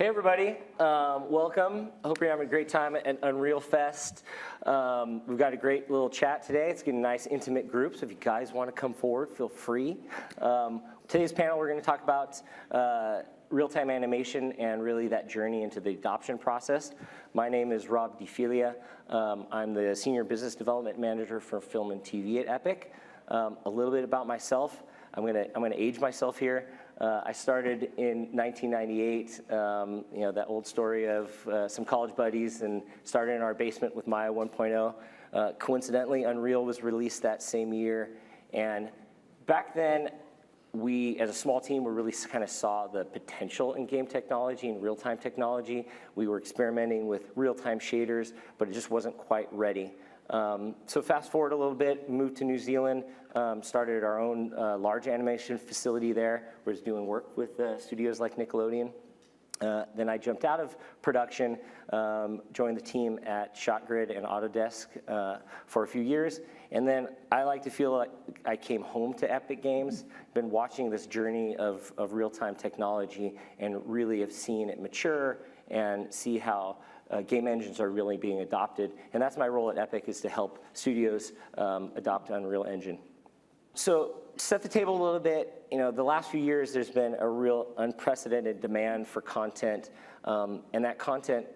Hey everybody, welcome. I hope you're having a great time at Unreal Fest. We've got a great little chat today. It's getting a nice intimate group, so if you guys want to come forward, feel free. Today's panel, we're going to talk about real-time animation and really that journey into the adoption process. My name is Rob DeFilia. I'm the Senior Business Development Manager for Film and TV at Epic. A little bit about myself. I'm gonna age myself here. I started in 1998, that old story of some college buddies, and started in our basement with Maya 1.0. Coincidentally, Unreal was released that same year, and back then, we, as a small team, we really kind of saw the potential in game technology and real-time technology. We were experimenting with real-time shaders, but it just wasn't quite ready. So fast forward a little bit, moved to New Zealand, started our own large animation facility there. We're just doing work with studios like Nickelodeon. Then I jumped out of production, joined the team at ShotGrid and Autodesk for a few years. And then I like to feel like I came home to Epic Games, been watching this journey of real-time technology and really have seen it mature and see how game engines are really being adopted. And that's my role at Epic, is to help studios adopt Unreal Engine. So set the table a little bit. The last few years, there's been a real unprecedented demand for content, and that content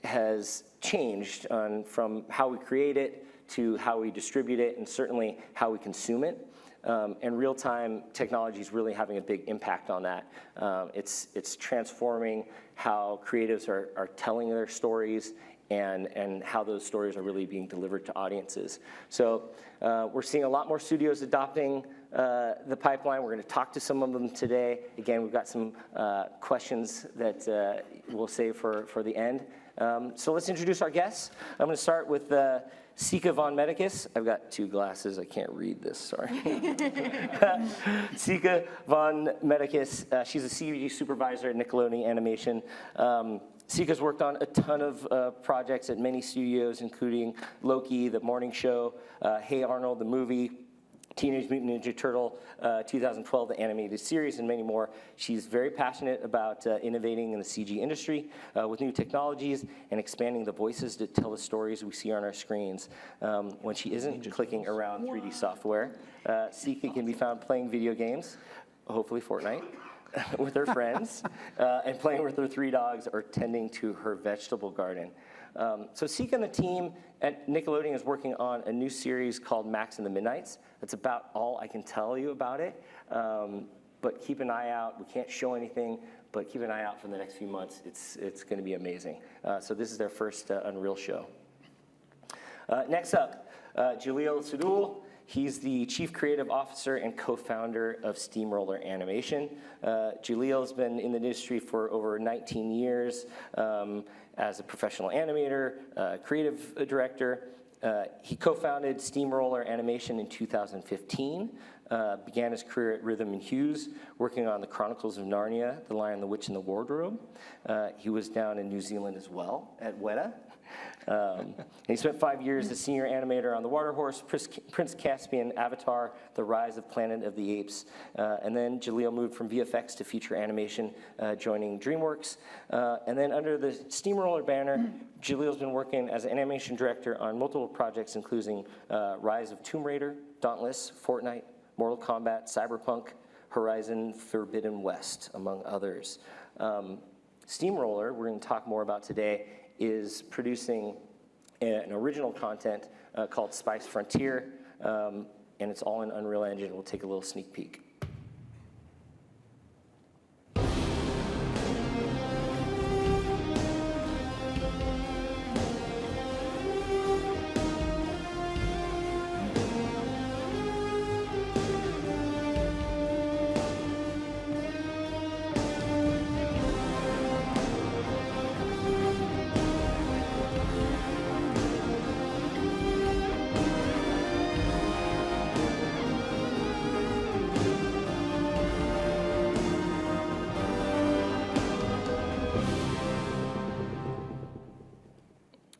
has changed from how we create it to how we distribute it, and certainly how we consume it. And real-time technology is really having a big impact on that. It's transforming how creatives are telling their stories and how those stories are really being delivered to audiences. So we're seeing a lot more studios adopting the pipeline. We're going to talk to some of them today. Again, we've got some questions that we'll save for the end. So let's introduce our guests. I'm going to start with Sika von Medicus. I've got two glasses. I can't read this, sorry. Sika von Medicus. She's a CG supervisor at Nickelodeon Animation. Sika's worked on a ton of projects at many studios, including Loki, The Morning Show, Hey Arnold, the movie, Teenage Mutant Ninja Turtle, 2012, the animated series, and many more. She's very passionate about innovating in the CG industry with new technologies and expanding the voices to tell the stories we see on our screens. When she isn't clicking around 3D software, Sika can be found playing video games, hopefully Fortnite, with her friends, and playing with her 3 dogs or tending to her vegetable garden. So Sika and the team at Nickelodeon is working on a new series called Max and the Midnights. That's about all I can tell you about it. But keep an eye out. We can't show anything, but keep an eye out for the next few months. It's going to be amazing. So this is their first Unreal show. Next up, Jalil Sadul. He's the Chief Creative Officer and co-founder of Steamroller Animation. Jalil's been in the industry for over 19 years as a professional animator, creative director. He co-founded Steamroller Animation in 2015, began his career at Rhythm and Hues, working on the Chronicles of Narnia, The Lion, the Witch, and the Wardrobe. He was down in New Zealand as well, at Weta. And he spent 5 years as senior animator on The Water Horse, Prince Caspian, Avatar, The Rise of Planet of the Apes. And then Jalil moved from VFX to feature animation, joining DreamWorks. And then under the Steamroller banner, Jalil's been working as an animation director on multiple projects, including Rise of Tomb Raider, Dauntless, Fortnite, Mortal Kombat, Cyberpunk, Horizon Forbidden West, among others. Steamroller, we're going to talk more about today, is producing an original content called Spice Frontier, and it's all in Unreal Engine. We'll take a little sneak peek.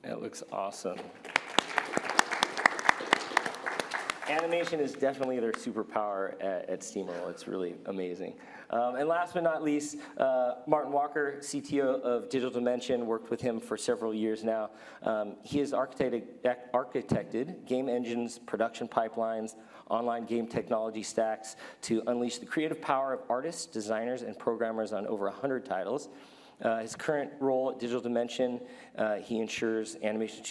That looks awesome. Animation is definitely their superpower at Steamroller. It's really amazing. And last but not least, Martin Walker, CTO of Digital Dimension, worked with him for several years now. He has architected game engines, production pipelines, online game technology stacks to unleash the creative power of artists, designers, and programmers on over 100 titles. His current role at Digital Dimension, he ensures animation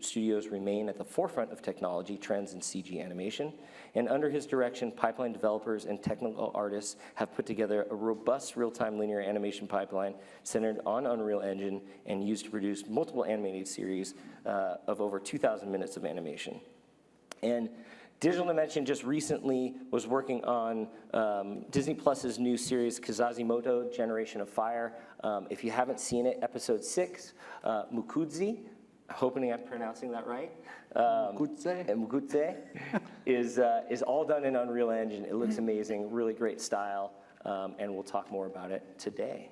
studios remain at the forefront of technology trends in CG animation. And under his direction, pipeline developers and technical artists have put together a robust real-time linear animation pipeline centered on Unreal Engine and used to produce multiple animated series of over 2,000 minutes of animation. And Digital Dimension just recently was working on Disney Plus's new series, Kazazimoto, Generation of Fire. If you haven't seen it, episode 6, Mukudzi, hoping I'm pronouncing that right. Mukudze is all done in Unreal Engine. It looks amazing, really great style, and we'll talk more about it today.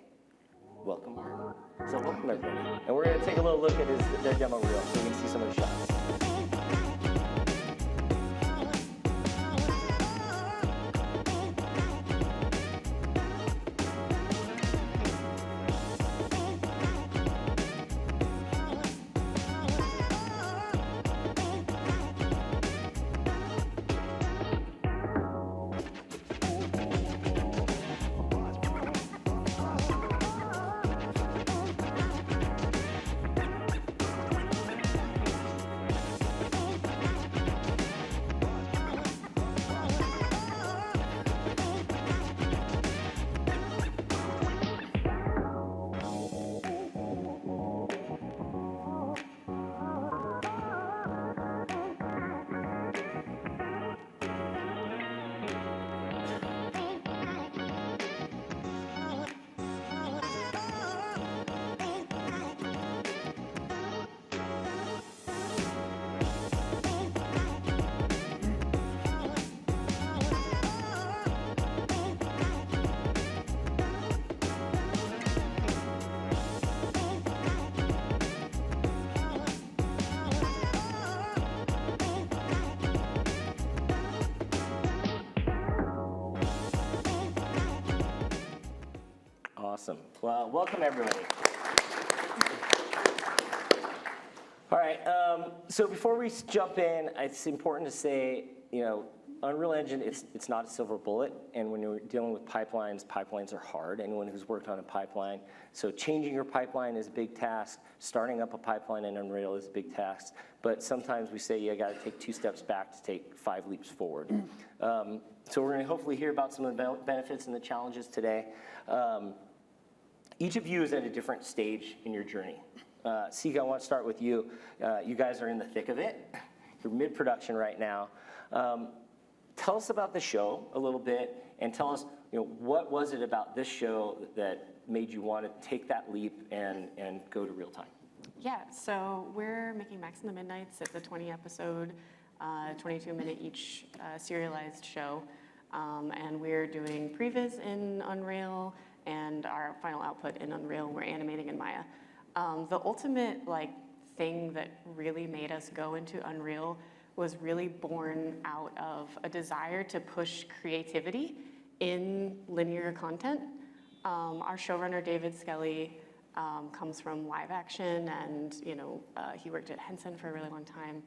Welcome, Martin. So welcome, everybody. And we're going to take a little look at their demo reel so you can see some of the shots. Awesome. Well, welcome everybody. All right, so before we jump in, it's important to say, Unreal Engine, it's not a silver bullet, and when you're dealing with pipelines, pipelines are hard. Anyone who's worked on a pipeline, so changing your pipeline is a big task. Starting up a pipeline in Unreal is a big task, but sometimes we say you got to take 2 steps back to take 5 leaps forward. So we're going to hopefully hear about some of the benefits and the challenges today. Each of you is at a different stage in your journey. Sika, I want to start with you. You guys are in the thick of it. You're mid-production right now. Tell us about the show a little bit, and tell us, what was it about this show that made you want to take that leap and go to real time? Yeah, so we're making Max in the Midnights. It's a 20-episode, 22-minute each serialized show, and we're doing previs in Unreal, and our final output in Unreal, we're animating in Maya. The ultimate thing that really made us go into Unreal was really born out of a desire to push creativity in linear content. Our showrunner, David Skelly, comes from live action, and he worked at Henson for a really long time.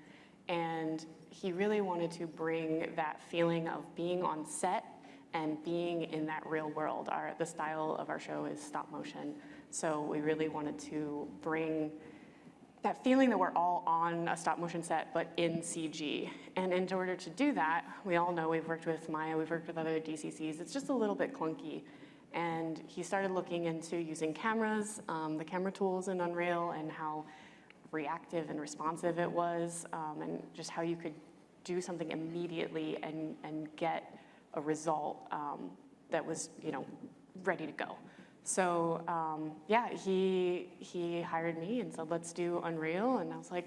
And he really wanted to bring that feeling of being on set and being in that real world. The style of our show is stop motion, so we really wanted to bring that feeling that we're all on a stop motion set, but in CG. And in order to do that, we all know we've worked with Maya, we've worked with other DCCs, it's just a little bit clunky. And he started looking into using cameras, the camera tools in Unreal, and how reactive and responsive it was, and just how you could do something immediately and get a result that was, ready to go. So yeah, he hired me and said, let's do Unreal, and I was like,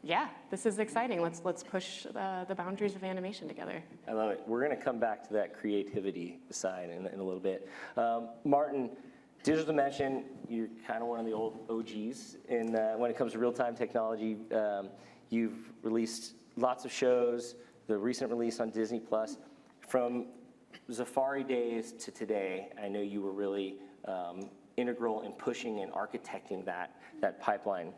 yeah, this is exciting. Let's push the boundaries of animation together. I love it. We're going to come back to that creativity side in a little bit. Martin, Digital Dimension, you're kind of one of the old OGs when it comes to real-time technology. You've released lots of shows, the recent release on Disney Plus. From Zafari days to today, I know you were really integral in pushing and architecting that pipeline.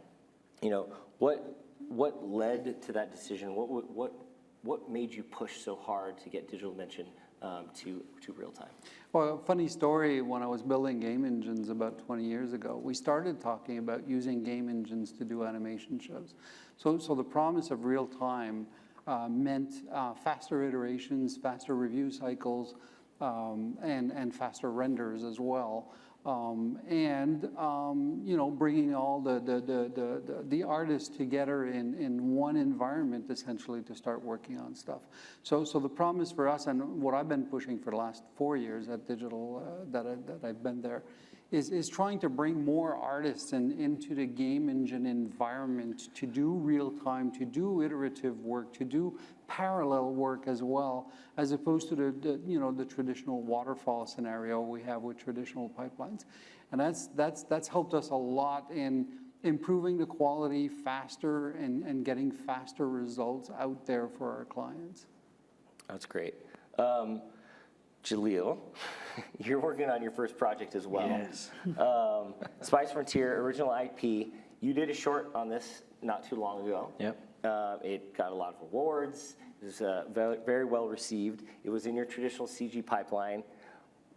You know, what led to that decision? What made you push so hard to get Digital Dimension to real time? Well, funny story, when I was building game engines about 20 years ago, we started talking about using game engines to do animation shows. So the promise of real time meant faster iterations, faster review cycles, and faster renders as well. You know, bringing all the artists together in one environment essentially to start working on stuff. So the promise for us, and what I've been pushing for the last 4 years at Digital that I've been there, is trying to bring more artists into the game engine environment to do real time, to do iterative work, to do parallel work as well, as opposed to the traditional waterfall scenario we have with traditional pipelines. And that's helped us a lot in improving the quality faster and getting faster results out there for our clients. That's great. Jaleel, you're working on your first project as well. Yes. Spice Frontier, original IP. You did a short on this not too long ago. Yep. It got a lot of awards. It was very, very well received. It was in your traditional CG pipeline.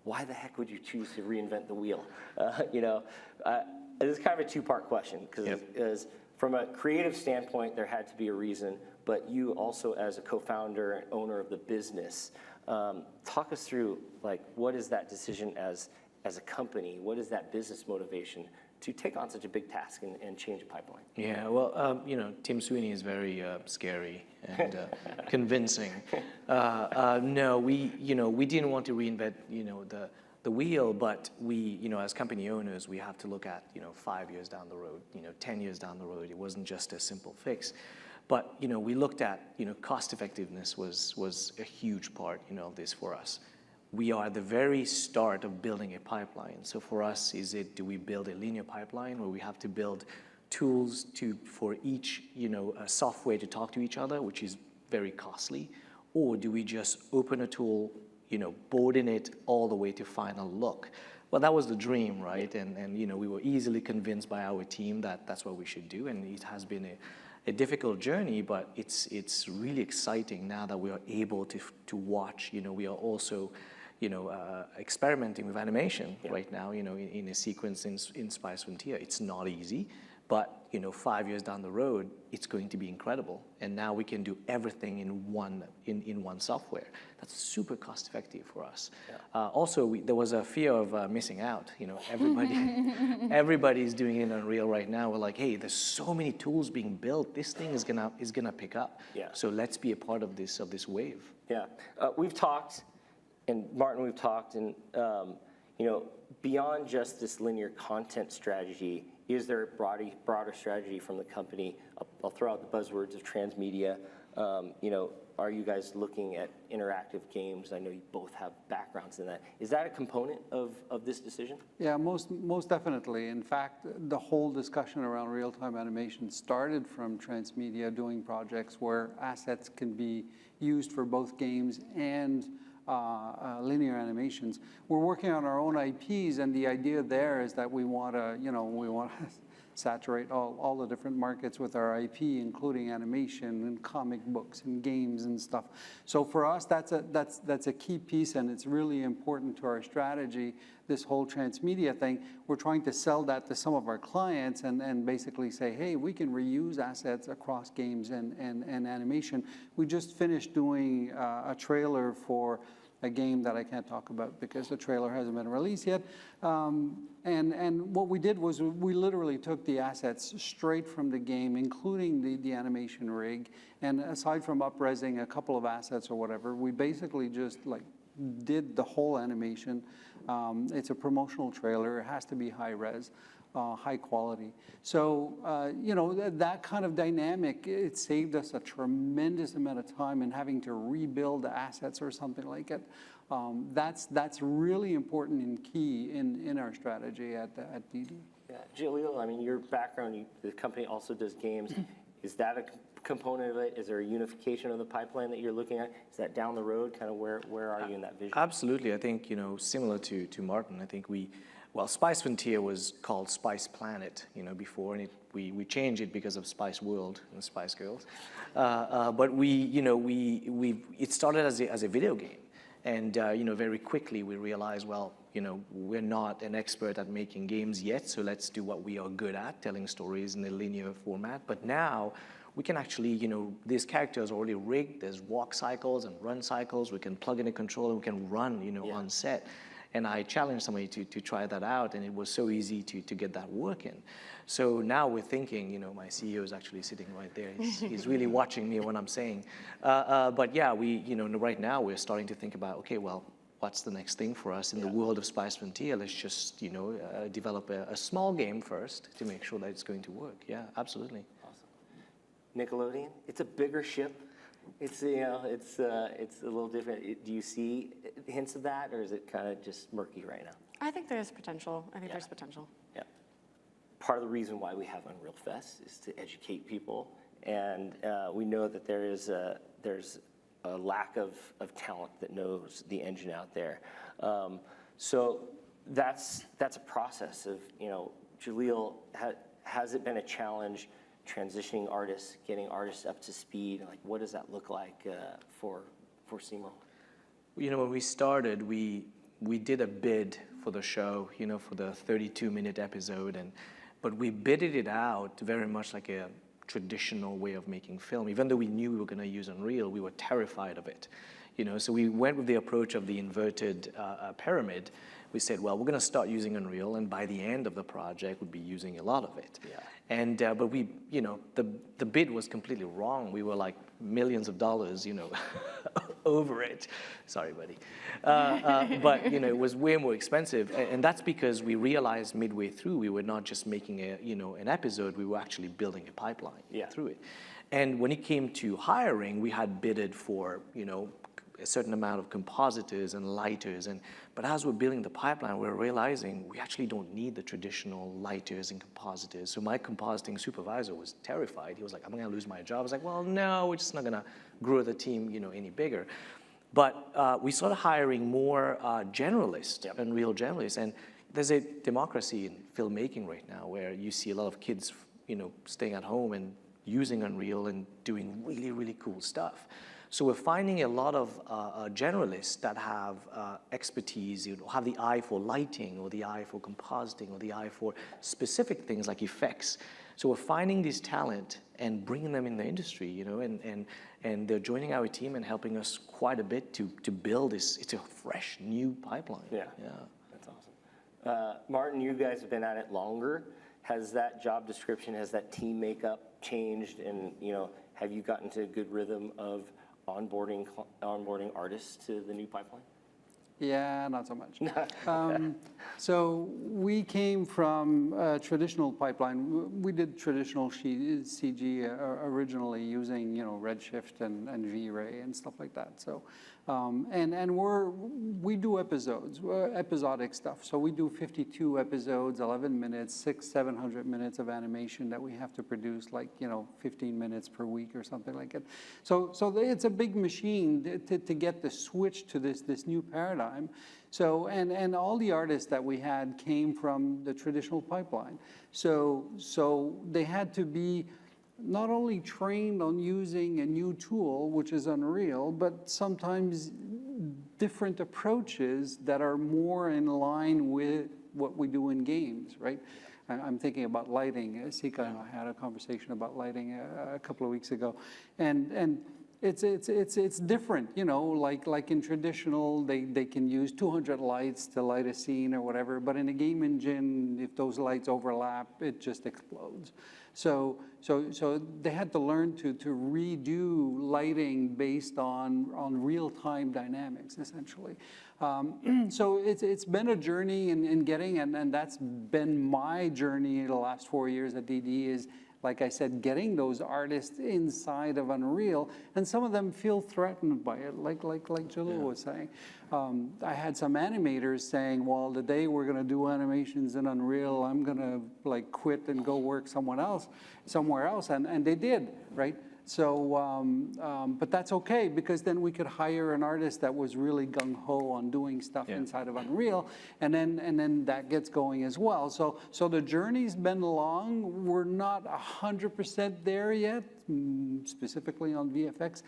Why the heck would you choose to reinvent the wheel? This is kind of a two-part question, because from a creative standpoint, there had to be a reason, but you also, as a co-founder and owner of the business, talk us through, like, what is that decision as a company? What is that business motivation to take on such a big task and change a pipeline? Yeah, well, Tim Sweeney is very scary and convincing. No, we didn't want to reinvent, the wheel, but we, as company owners, we have to look at, 5 years down the road, 10 years down the road. It wasn't just a simple fix. But, we looked at, cost effectiveness was a huge part, of this for us. We are at the very start of building a pipeline. So for us, do we build a linear pipeline where we have to build tools for each, software to talk to each other, which is very costly? Or do we just open a tool, board in it all the way to final look? Well, that was the dream, right? And we were easily convinced by our team that that's what we should do. And it has been a difficult journey, but it's really exciting now that we are able to watch. We are also experimenting with animation right now, in a sequence in Spice Frontier. It's not easy, but 5 years down the road, it's going to be incredible. And now we can do everything in one software. That's super cost effective for us. Yeah. Also, there was a fear of missing out. Everybody's doing it in Unreal right now. We're like, hey, there's so many tools being built. This thing is gonna pick up. Yeah. So let's be a part of this wave. Yeah, we've talked. And Martin, we've talked, and beyond just this linear content strategy, is there a broader strategy from the company? I'll throw out the buzzwords of Transmedia. Are you guys looking at interactive games? I know you both have backgrounds in that. Is that a component of this decision? Yeah, most definitely. In fact, the whole discussion around real-time animation started from Transmedia doing projects where assets can be used for both games and linear animations. We're working on our own IPs, and the idea there is that we want to, saturate all the different markets with our IP, including animation and comic books and games and stuff. So for us, that's a key piece, and it's really important to our strategy. This whole Transmedia thing, we're trying to sell that to some of our clients and basically say, hey, we can reuse assets across games and animation. We just finished doing a trailer for a game that I can't talk about because the trailer hasn't been released yet. And what we did was we literally took the assets straight from the game, including the animation rig. And aside from up-resing a couple of assets or whatever, we basically just did the whole animation. It's a promotional trailer. It has to be high res. High quality. So, that kind of dynamic, it saved us a tremendous amount of time in having to rebuild assets or something like it. That's really important and key in our strategy at DD. Yeah, Jaleel, I mean, your background, the company also does games. Is that a component of it? Is there a unification of the pipeline that you're looking at? Is that down the road? Kind of where are you in that vision? Absolutely. I think, similar to Martin, I think Spice Frontier was called Spice Planet, before, and we changed it because of Spice World and Spice Girls. But it started as a video game. And, very quickly we realized, well, we're not an expert at making games yet, so let's do what we are good at, telling stories in a linear format. But now we can actually, these characters are already rigged. There's walk cycles and run cycles. We can plug in a controller, we can run, on set. And I challenged somebody to try that out, and it was so easy to get that working. So now we're thinking, my CEO is actually sitting right there. He's really watching me when I'm saying. But yeah, right now we're starting to think about, okay, well, what's the next thing for us in the world of Spice Frontier? Let's just, develop a small game first to make sure that it's going to work. Yeah, absolutely. Awesome. Nickelodeon, it's a bigger ship. It's it's a little different. Do you see hints of that, or is it kind of just murky right now? I think there's potential. There's potential. Yeah. Part of the reason why we have Unreal Fest is to educate people, and we know that there's a lack of talent that knows the engine out there. So that's a process of, Jaleel, has it been a challenge transitioning artists, getting artists up to speed? Like, what does that look like for Steamroller? When we started, we did a bid for the show, for the 32-minute episode, but we bidded it out very much like a traditional way of making film. Even though we knew we were going to use Unreal, we were terrified of it. So we went with the approach of the inverted pyramid. We said, well, we're going to start using Unreal, and by the end of the project, we'd be using a lot of it. Yeah. And but we, the bid was completely wrong. We were like millions of dollars, over it. Sorry, buddy. But it was way more expensive, and that's because we realized midway through we were not just making an episode. We were actually building a pipeline through it. And when it came to hiring, we had bidded for a certain amount of compositors and lighters, but as we're building the pipeline, we're realizing we actually don't need the traditional lighters and compositors. So my compositing supervisor was terrified. He was like, I'm going to lose my job. I was like, well, no, we're just not going to grow the team, any bigger. But we started hiring more generalists, Unreal generalists, and there's a democracy in filmmaking right now where you see a lot of kids, staying at home and using Unreal and doing really, really cool stuff. So we're finding a lot of generalists that have expertise, have the eye for lighting, or the eye for compositing, or the eye for specific things like effects. So we're finding this talent and bringing them in the industry, and they're joining our team and helping us quite a bit to build this. It's a fresh, new pipeline. Yeah. That's awesome. Martin, you guys have been at it longer. Has that job description, has that team makeup changed, and have you gotten to a good rhythm of onboarding artists to the new pipeline? Yeah, not so much. So we came from a traditional pipeline. We did traditional CG originally using, Redshift and V-Ray and stuff like that. So, and we do episodes, episodic stuff. So we do 52 episodes, 11 minutes, 600-700 minutes of animation that we have to produce, like 15 minutes per week or something like it. So it's a big machine to get the switch to this new paradigm. So, and all the artists that we had came from the traditional pipeline. So they had to be not only trained on using a new tool, which is Unreal, but sometimes different approaches that are more in line with what we do in games, right? I'm thinking about lighting. Sika and I had a conversation about lighting a couple of weeks ago, and it's different, like in traditional, they can use 200 lights to light a scene or whatever, but in a game engine, if those lights overlap, it just explodes. So they had to learn to redo lighting based on real-time dynamics, essentially. So it's been a journey in getting, and that's been my journey the last 4 years at DD is, like I said, getting those artists inside of Unreal, and some of them feel threatened by it, like Jaleel was saying. I had some animators saying, well, the day we're gonna do animations in Unreal, I'm gonna quit and go work somewhere else, and they did, right? So, but that's okay, because then we could hire an artist that was really gung-ho on doing stuff inside of Unreal, and then that gets going as well. So the journey's been long. We're not 100% there yet, specifically on VFX.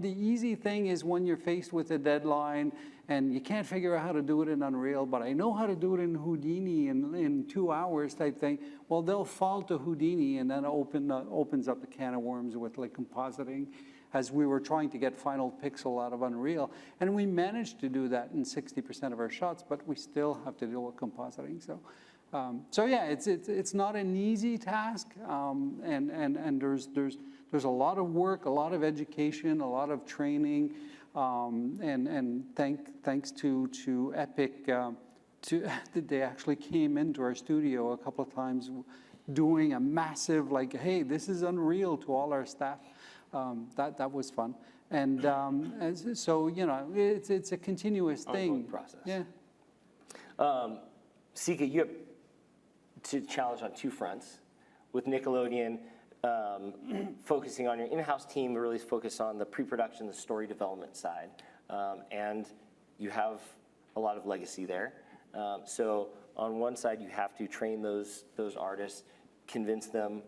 The easy thing is when you're faced with a deadline and you can't figure out how to do it in Unreal, but I know how to do it in Houdini in 2 hours type thing. Well, they'll fall to Houdini, and then opens up the can of worms with like compositing, as we were trying to get final pixel out of Unreal. And we managed to do that in 60% of our shots, but we still have to deal with compositing. So yeah, it's not an easy task, and there's a lot of work, a lot of education, a lot of training, and thanks to Epic, they actually came into our studio a couple of times, doing a massive like, hey, this is Unreal to all our staff. That was fun, and so it's a continuous thing. Ongoing process. Yeah. Sika, you have to challenge on two fronts. With Nickelodeon, focusing on your in-house team, really focus on the pre-production, the story development side, and you have a lot of legacy there. So on one side, you have to train those artists, convince them,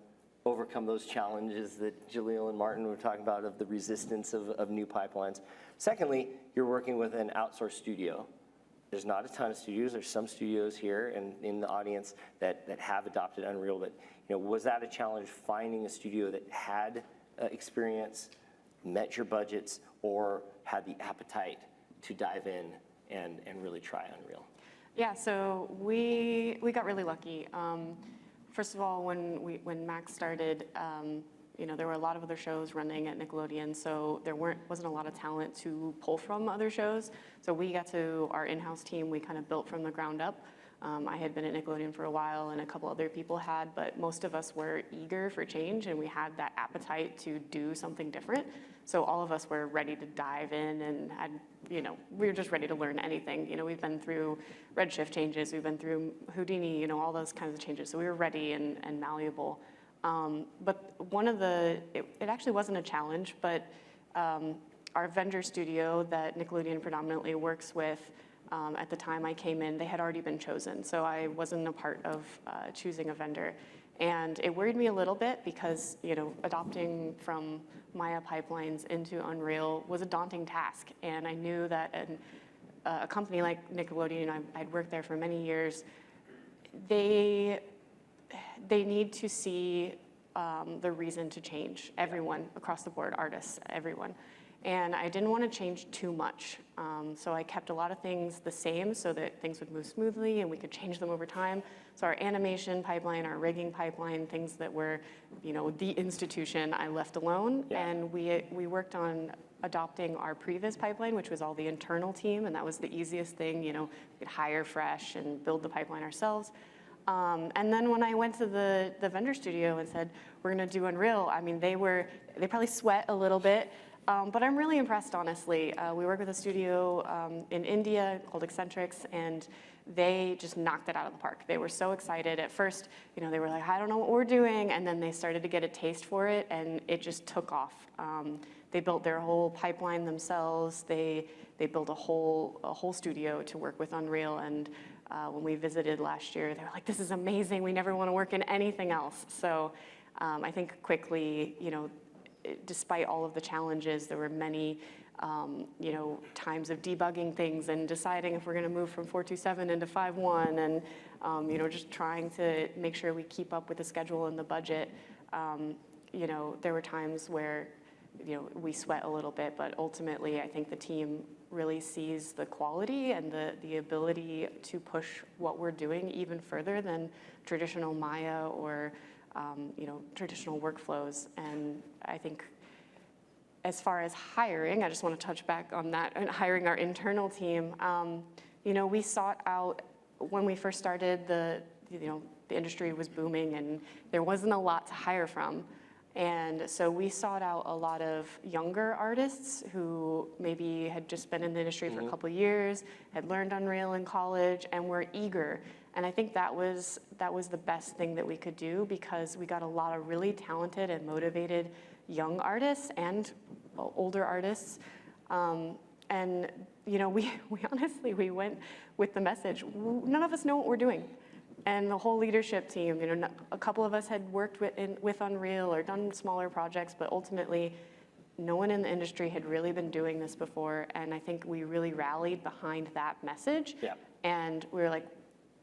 overcome those challenges that Jaleel and Martin were talking about of the resistance of new pipelines. Secondly, you're working with an outsourced studio. There's not a ton of studios. There's some studios here and in the audience that have adopted Unreal. But was that a challenge, finding a studio that had experience, met your budgets, or had the appetite to dive in and really try Unreal? Yeah, so we got really lucky. First of all, when Max started, there were a lot of other shows running at Nickelodeon, so there wasn't a lot of talent to pull from other shows. So we got to our in-house team, we kind of built from the ground up. I had been at Nickelodeon for a while, and a couple other people had, but most of us were eager for change, and we had that appetite to do something different. So all of us were ready to dive in, and we were just ready to learn anything. We've been through Redshift changes, we've been through Houdini, all those kinds of changes. So we were ready and malleable. But it actually wasn't a challenge, but our vendor studio that Nickelodeon predominantly works with, at the time I came in, they had already been chosen. So I wasn't a part of choosing a vendor. And it worried me a little bit because, adopting from Maya pipelines into Unreal was a daunting task. And I knew that a company like Nickelodeon, I'd worked there for many years, they need to see the reason to change. Everyone across the board, artists, everyone. And I didn't want to change too much. So I kept a lot of things the same so that things would move smoothly and we could change them over time. So our animation pipeline, our rigging pipeline, things that were, the institution, I left alone. Yeah. And we worked on adopting our previous pipeline, which was all the internal team, and that was the easiest thing. We could hire fresh and build the pipeline ourselves. And then when I went to the vendor studio and said, we're going to do Unreal, they probably sweat a little bit. But I'm really impressed, honestly. We work with a studio in India called Eccentrics, and they just knocked it out of the park. They were so excited. At first, they were like, I don't know what we're doing, and then they started to get a taste for it, and it just took off. They built their whole pipeline themselves. They built a whole studio to work with Unreal, and when we visited last year, they were like, this is amazing. We never want to work in anything else. So I think quickly, despite all of the challenges, there were many, times of debugging things and deciding if we're going to move from 4.2.7 into 5.1, and just trying to make sure we keep up with the schedule and the budget. There were times where, we sweat a little bit, but ultimately, I think the team really sees the quality and the ability to push what we're doing even further than traditional Maya or traditional workflows. And I think as far as hiring, I just want to touch back on that, and hiring our internal team. We sought out, when we first started, the industry was booming and there wasn't a lot to hire from. And so we sought out a lot of younger artists who maybe had just been in the industry for a couple of years, had learned Unreal in college, and were eager. And I think that was the best thing that we could do, because we got a lot of really talented and motivated young artists and older artists. And you know, we honestly, we went with the message, none of us know what we're doing. And the whole leadership team, you know, a couple of us had worked with Unreal or done smaller projects, but ultimately, no one in the industry had really been doing this before. And I think we really rallied behind that message. Yeah. And we were like,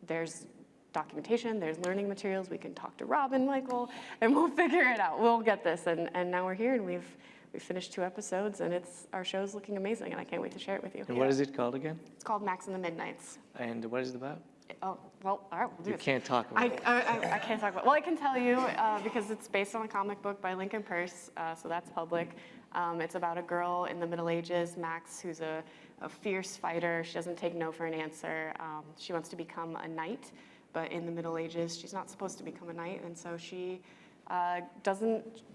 there's documentation, there's learning materials, we can talk to Rob and Michael, and we'll figure it out. We'll get this. And now we're here, and we've finished 2 episodes, and our show's looking amazing, and I can't wait to share it with you. And what is it called again? It's called Max in the Midnights. And what is it about? Oh, well, all right, we'll do You it. can't talk about it. I can't talk about it. Well, I can tell you, because it's based on a comic book by Lincoln Peirce, so that's public. It's about a girl in the Middle Ages, Max, who's a fierce fighter. She doesn't take no for an answer. She wants to become a knight, but in the Middle Ages, she's not supposed to become a knight, and so she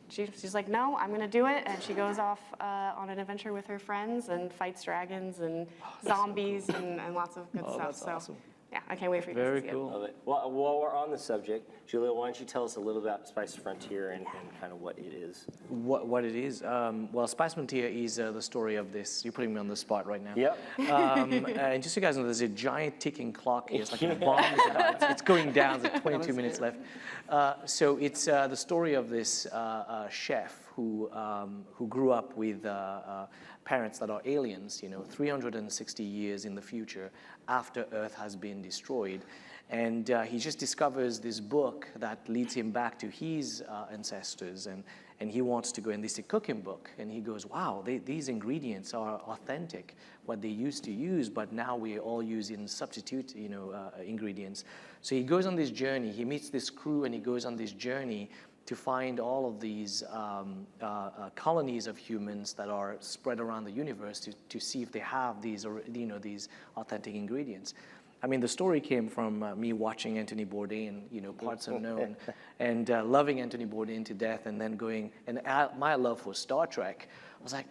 she's like, no, I'm gonna do it, and she goes off on an adventure with her friends and fights dragons and zombies and lots of good stuff. That's so awesome. yeah, I can't wait for you guys Very to see cool. it. Love it. Well, while we're on the subject, Julia, why don't you tell us a little about Spice Frontier and kind of what it is? What it is? Well, Spice Frontier is the story of this. You're putting me on the spot right now. Yep. And just so you guys know, there's a giant ticking clock here. It's like a bomb. It's going down. There's 22 minutes left. So it's the story of this chef who grew up with parents that are aliens, 360 years in the future after Earth has been destroyed. And he just discovers this book that leads him back to his ancestors, and he wants to go, and this is a cooking book, and he goes, wow, these ingredients are authentic, what they used to use, but now we're all using substitute, ingredients. So he goes on this journey, he meets this crew, and he goes on this journey to find all of these colonies of humans that are spread around the universe to see if they have these authentic ingredients. I mean, the story came from me watching Anthony Bourdain, Parts Unknown, and loving Anthony Bourdain to death, and then going, and my love for Star Trek, I was like,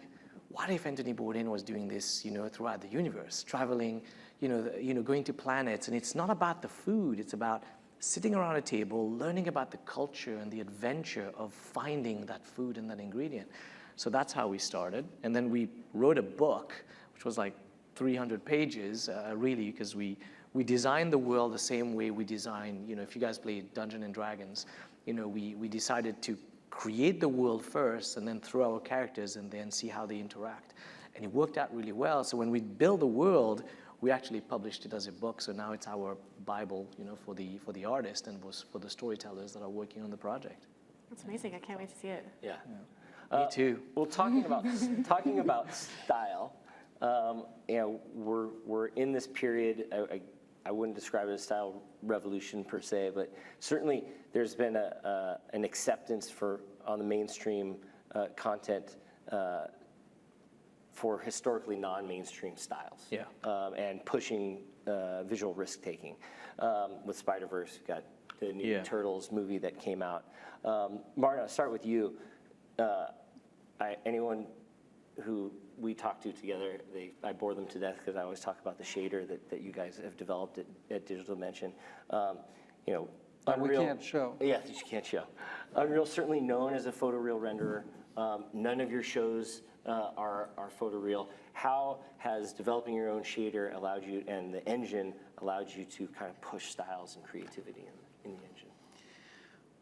what if Anthony Bourdain was doing this, throughout the universe, traveling, going to planets, and it's not about the food, it's about sitting around a table, learning about the culture and the adventure of finding that food and that ingredient. So that's how we started. And then we wrote a book, which was like 300 pages, really, because we designed the world the same way we design, if you guys play Dungeons and Dragons, we decided to create the world first and then throw our characters and then see how they interact. And it worked out really well. So when we build the world, we actually published it as a book, so now it's our Bible, for the artist and for the storytellers that are working on the project. That's amazing. I can't wait to see it. Yeah. Me too. Well, talking about style, we're in this period. I wouldn't describe it as style revolution per se, but certainly there's been an acceptance on the mainstream content for historically non-mainstream styles. Yeah. And pushing visual risk-taking. With Spider-Verse, you've got the new Turtles movie that came out. Martin, I'll start with you. Anyone who we talk to together, I bore them to death because I always talk about the shader that you guys have developed at Digital Dimension. Unreal, we can't show. Yeah, you can't show. Unreal certainly known as a photoreal renderer. None of your shows are photoreal. How has developing your own shader allowed you, and the engine allowed you to kind of push styles and creativity in the engine?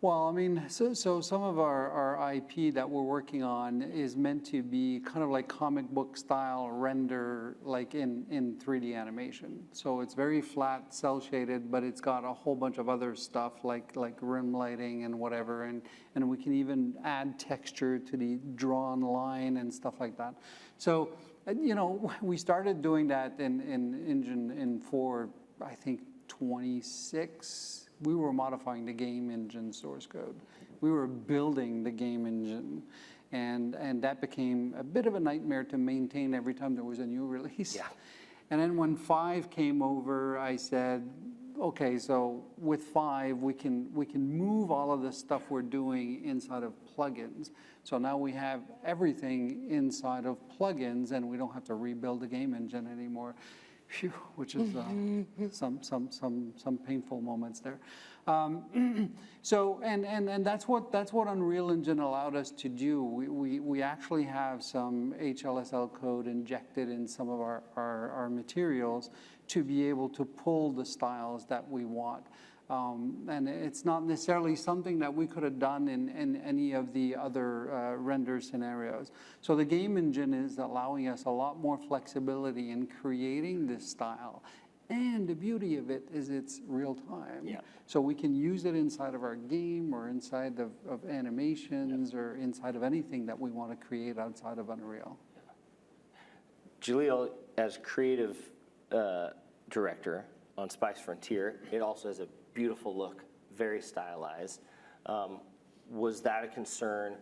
Well, I mean, so some of our IP that we're working on is meant to be kind of like comic book style render, like in 3D animation. So it's very flat, cell shaded, but it's got a whole bunch of other stuff like rim lighting and whatever, and we can even add texture to the drawn line and stuff like that. So, we started doing that in Engine in 4, I think 26. We were modifying the game engine source code. We were building the game engine, and that became a bit of a nightmare to maintain every time there was a new release. Yeah. And then when 5 came over, I said, okay, so with 5, we can move all of the stuff we're doing inside of plugins. So now we have everything inside of plugins, and we don't have to rebuild the game engine anymore. Phew, which is some painful moments there. So and that's what Unreal Engine allowed us to do. We actually have some HLSL code injected in some of our materials to be able to pull the styles that we want. And it's not necessarily something that we could have done in any of the other render scenarios. So the game engine is allowing us a lot more flexibility in creating this style. And the beauty of it is it's real time. Yeah. So we can use it inside of our game or inside of animations or inside of anything that we want to create outside of Unreal. Jaleel, as creative director on Spice Frontier, it also has a beautiful look, very stylized. Was that a concern,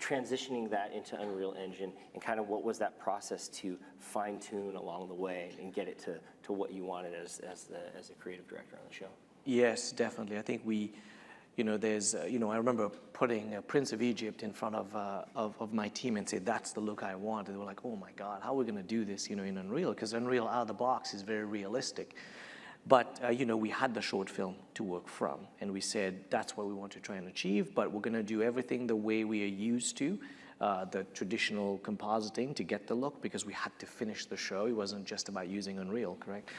transitioning that into Unreal Engine, and kind of what was that process to fine tune along the way and get it to what you wanted as a creative director on the show? Yes, definitely. I think there's, I remember putting Prince of Egypt in front of my team and said, that's the look I want. And they were like, oh my God, how are we going to do this, in Unreal? Because Unreal out of the box is very realistic. But, we had the short film to work from, and we said, that's what we want to try and achieve, but we're going to do everything the way we are used to, the traditional compositing to get the look, because we had to finish the show. It wasn't just about using Unreal, correct?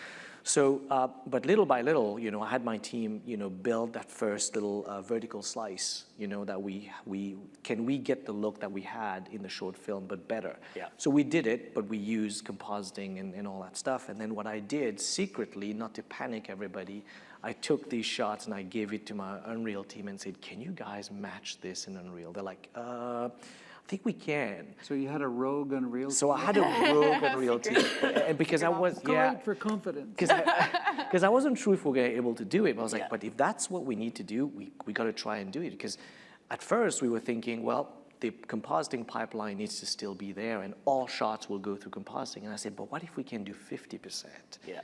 So, but little by little, I had my team, build that first little vertical slice, that can we get the look that we had in the short film, but better. Yeah. So we did it, but we used compositing and all that stuff. And then what I did secretly, not to panic everybody, I took these shots and I gave it to my Unreal team and said, can you guys match this in Unreal? They're like, I think we can. So you had a rogue Unreal So I had a rogue Unreal team, and because I was Great for confidence. because I wasn't sure if we were able to do it. But I was like, Yeah. but if that's what we need to do, we got to try and do it. Because at first we were thinking, well, the compositing pipeline needs to still be there, and all shots will go through compositing. And I said, but what if we can do 50%? Yeah.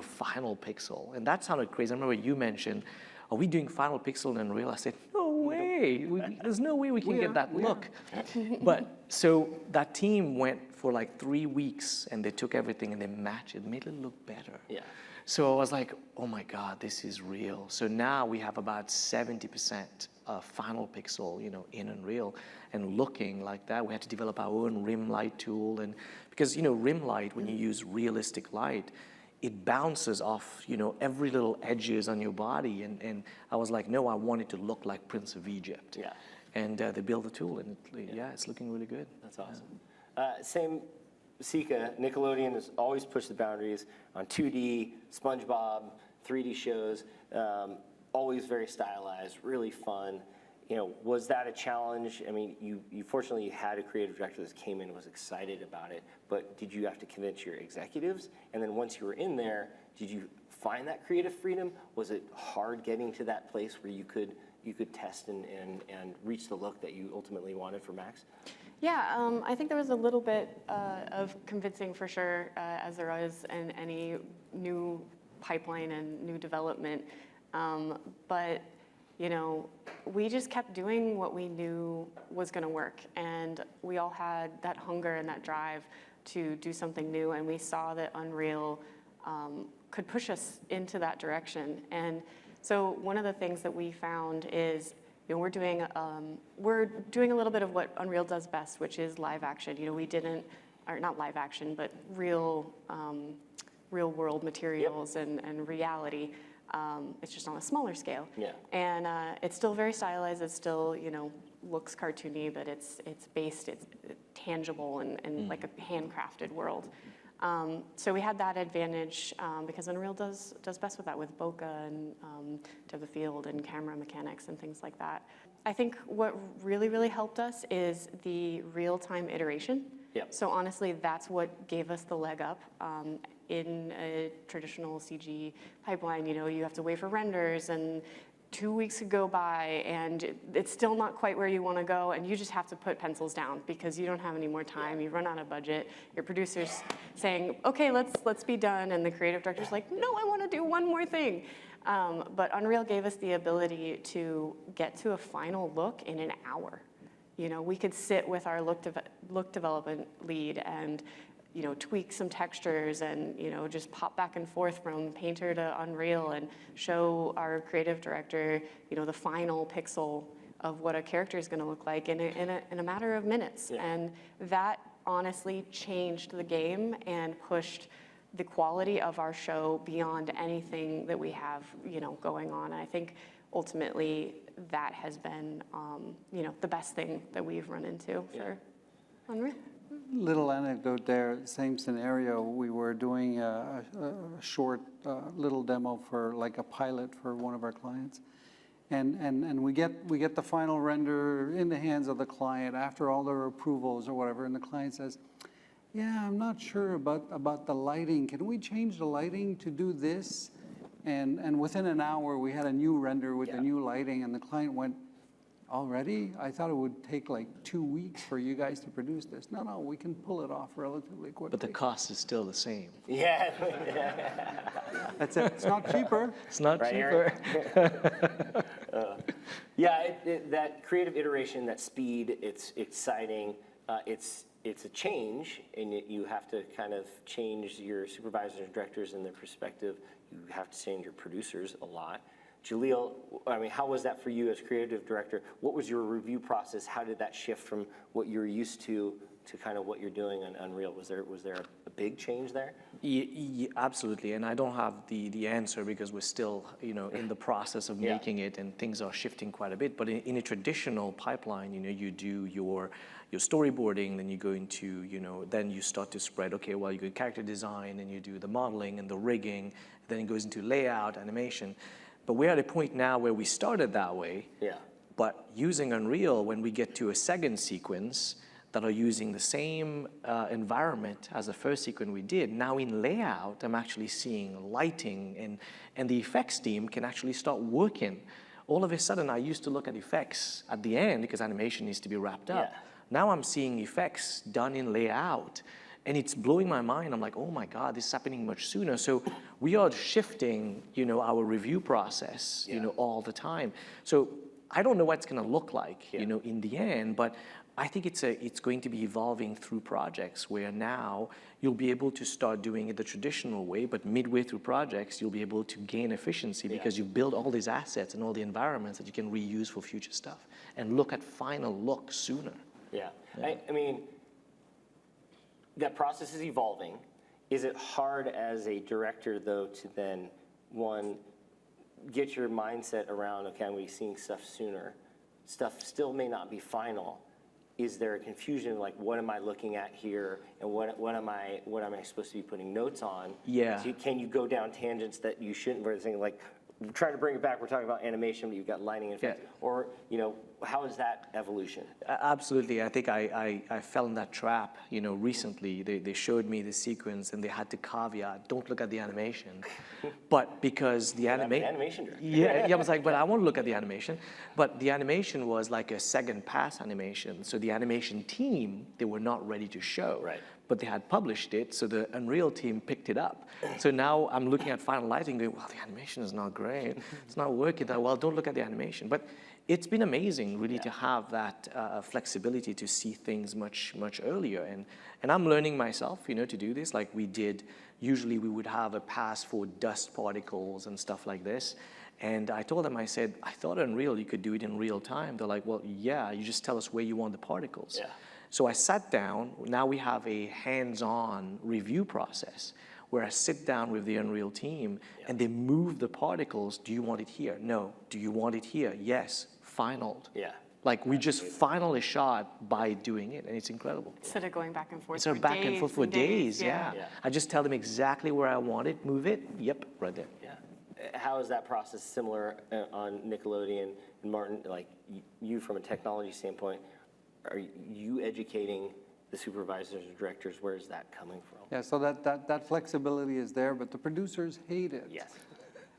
Final pixel, and that sounded crazy. I remember you mentioned, are we doing final pixel in Unreal? I said, no way. There's no way we can get that look. But so that team went for like 3 weeks, and they took everything and they matched it, made it look better. Yeah. So I was like, oh my God, this is real. So now we have about 70% final pixel, in Unreal, and looking like that. We had to develop our own rim light tool, and because rim light, when you use realistic light, it bounces off, every little edges on your body. And I was like, no, I want it to look like Prince of Egypt. Yeah. And they built the tool, and it's looking really good. That's awesome. Same, Sika, Nickelodeon has always pushed the boundaries on 2D, SpongeBob, 3D shows, always very stylized, really fun. Was that a challenge? I mean, you fortunately had a creative director that came in and was excited about it, but did you have to convince your executives? And then once you were in there, did you find that creative freedom? Was it hard getting to that place where you could test and reach the look that you ultimately wanted for Max? Yeah, I think there was a little bit of convincing for sure, as there was in any new pipeline and new development. But we just kept doing what we knew was going to work, and we all had that hunger and that drive to do something new, and we saw that Unreal could push us into that direction. And so one of the things that we found is, we're doing a little bit of what Unreal does best, which is live action. We didn't, or not live action, but real world materials and reality. It's just on a smaller scale. Yeah. And it's still very stylized. It still, looks cartoony, but it's based, it's tangible and like a handcrafted world. So we had that advantage because Unreal does best with that, with bokeh and depth of field and camera mechanics and things like that. I think what really, really helped us is the real-time iteration. Yep. So honestly, that's what gave us the leg up. In a traditional CG pipeline, you have to wait for renders, and 2 weeks could go by, and it's still not quite where you want to go, and you just have to put pencils down because you don't have any more time. You run out of budget. Your producer's saying, "Okay, let's be done," and the creative director's like, "No, I want to do one more thing." But Unreal gave us the ability to get to a final look in an hour. We could sit with our look development lead and tweak some textures and, just pop back and forth from Painter to Unreal and show our creative director, the final pixel of what a character is going to look like in a matter of minutes. Yeah. And that honestly changed the game and pushed the quality of our show beyond anything that we have, going on. And I think ultimately that has been, the best thing that we've run into for Unreal. Little anecdote there, same scenario. We were doing a short little demo for like a pilot for one of our clients. And we get the final render in the hands of the client after all their approvals or whatever, and the client says, yeah, I'm not sure about the lighting. Can we change the lighting to do this? And within an hour, we had a new render with the new lighting, and the client went, already? I thought it would take like 2 weeks for you guys to produce this. No, we can pull it off relatively quickly. But the cost is still the same. Yeah. That's it. It's not cheaper. It's not Right, cheaper. That creative iteration, that speed, it's exciting. It's a change, and you have to kind of change your supervisors and directors and their perspective. You have to change your producers a lot. Jaleel, how was that for you as creative director? What was your review process? How did that shift from what you're used to kind of what you're doing on Unreal? Was there a big change there? Yeah, absolutely, and I don't have the answer because we're still in the process of making it, and things are shifting quite a bit. But in a traditional pipeline, you do your storyboarding, then you go into then you start to spread. Okay, well, you go character design, and you do the modeling and the rigging, then it goes into layout, animation. But we're at a point now where we started that way. Yeah. But using Unreal, when we get to a second sequence that are using the same environment as the first sequence we did, now in layout, I'm actually seeing lighting, and the effects team can actually start working. All of a sudden, I used to look at effects at the end because animation needs to be wrapped up. Yeah. Now I'm seeing effects done in layout. And it's blowing my mind. I'm like, oh my God, this is happening much sooner. So we are shifting, our review process, all the time. So I don't know what it's going to look like, in the end, but I think it's going to be evolving through projects where now you'll be able to start doing it the traditional way, but midway through projects, you'll be able to gain efficiency because you build all these assets and all the environments that you can reuse for future stuff and look at final look sooner. Yeah. That process is evolving. Is it hard as a director, though, to then, one, get your mindset around, okay, I'm seeing stuff sooner. Stuff still may not be final. Is there a confusion, like, what am I looking at here, and what am I supposed to be putting notes on? Yeah. So can you go down tangents that you shouldn't, where it's saying, like, we're trying to bring it back, we're talking about animation, but you've got lighting and effects. Or, how is that evolution? Absolutely. I think I fell in that trap, recently. They showed me the sequence and they had to caveat, don't look at the animation. But because the animation director. Yeah, I was like, but I want to look at the animation. But the animation was like a second pass animation. So the animation team, they were not ready to show. Right. But they had published it, so the Unreal team picked it up. So now I'm looking at finalizing, going, well, the animation is not great. It's not working that well. Don't look at the animation. But it's been amazing, really, to have that flexibility to see things much, much earlier. And I'm learning myself, to do this. Like we did, usually we would have a pass for dust particles and stuff like this. And I told them, I said, I thought Unreal, you could do it in real time. They're like, well, yeah, you just tell us where you want the particles. Yeah. So I sat down. Now we have a hands-on review process where I sit down with the Unreal team and they move the particles. Do you want it here? No. Do you want it here? Yes. Finaled. Yeah. Like we just finally shot by doing it, and it's incredible. Instead of going back and forth Instead of back and forth for days, yeah. I just tell them exactly where I want it, move it, yep, right there. Yeah. How is that process similar on Nickelodeon? And Martin, like you from a technology standpoint, are you educating the supervisors or directors? Where is that coming from? Yeah, so that flexibility is there, but the producers hate it. Yes.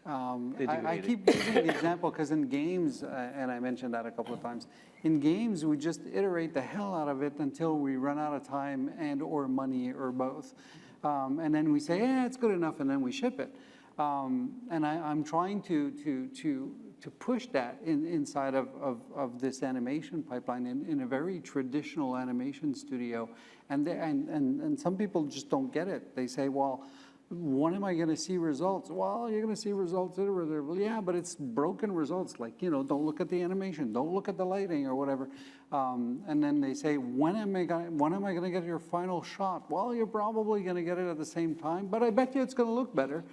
I keep using the example because in games, and I mentioned that a couple of times, in games we just iterate the hell out of it until we run out of time and or money or both. And then we say, yeah, it's good enough, and then we ship it. And I'm trying to push that inside of this animation pipeline in a very traditional animation studio. And some people just don't get it. They say, well, when am I going to see results? Well, you're going to see results iteratively. Yeah, but it's broken results. Like, don't look at the animation, don't look at the lighting or whatever. And then they say, when am I going to get your final shot? Well, you're probably going to get it at the same time, but I bet you it's going to look better.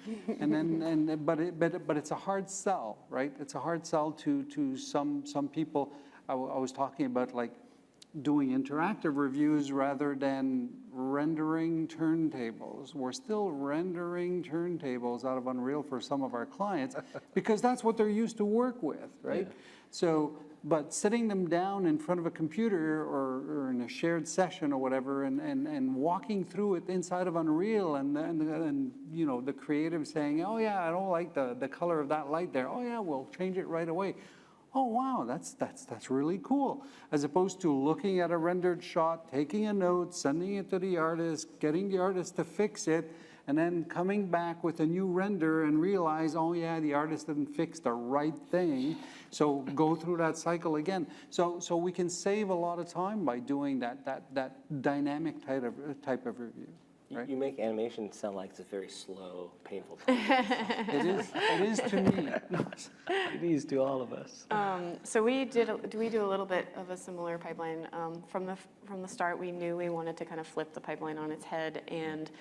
But it's a hard sell, right? It's a hard sell to some people. I was talking about like doing interactive reviews rather than rendering turntables. We're still rendering turntables out of Unreal for some of our clients because that's what they're used to work with, right? Yeah. So, but sitting them down in front of a computer or in a shared session or whatever and walking through it inside of Unreal and the creative saying, oh yeah, I don't like the color of that light there. Oh yeah, we'll change it right away. Oh wow, that's really cool. As opposed to looking at a rendered shot, taking a note, sending it to the artist, getting the artist to fix it, and then coming back with a new render and realize, oh yeah, the artist didn't fix the right thing. So go through that cycle again. So we can save a lot of time by doing that dynamic type of review. Right? You make animation sound like it's a very slow, painful process. It is to me. It is to all of us. So we do a little bit of a similar pipeline. From the start, we knew we wanted to kind of flip the pipeline on its head, and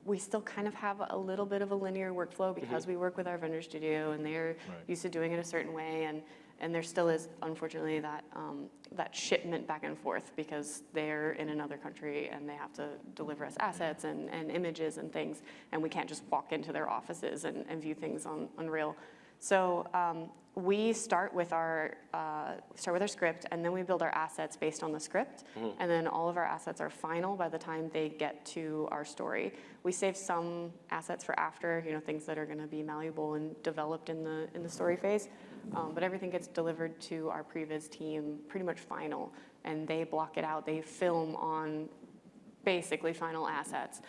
we still kind of have a little bit of a linear workflow because we work with our vendor studio, and they're used to doing it a certain way, and there still is, unfortunately, that shipment back and forth because they're in another country and they have to deliver us assets and images and things, and we can't just walk into their offices and view things on Unreal. So we start with our script, and then we build our assets based on the script, and then all of our assets are final by the time they get to our story. We save some assets for after, things that are going to be malleable and developed in the story phase. But everything gets delivered to our previs team pretty much final, and they block it out. They film on basically final assets.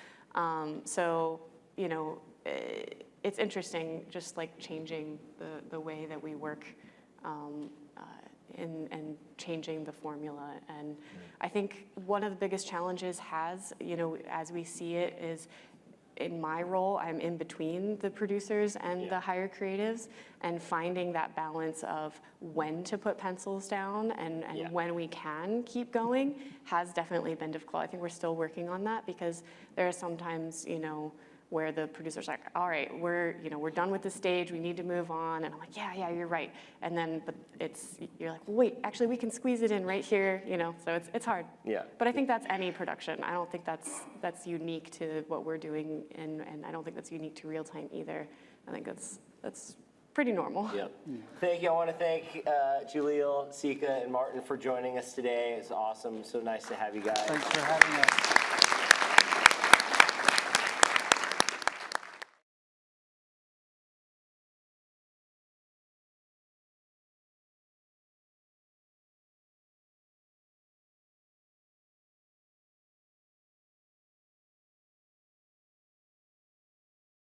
It's interesting, just like changing the way that we work and changing the formula. And I think one of the biggest challenges as we see it is, in my role, I'm in between the producers and the higher creatives, and finding that balance of when to put pencils down and when we can keep going has definitely been difficult. I think we're still working on that because there are sometimes, where the producer's like, all right, we're done with the stage, we need to move on. And I'm like, yeah, you're right. And then, but you're like, well, wait, actually we can squeeze it in right here, so it's hard. Yeah. But I think that's any production. I don't think that's unique to what we're doing, and I don't think that's unique to real time either. I think that's pretty normal. Yep. Thank you. I want to thank Jaleel, Sika, and Martin for joining us today. It's awesome. So nice to have you guys. Thanks for having us.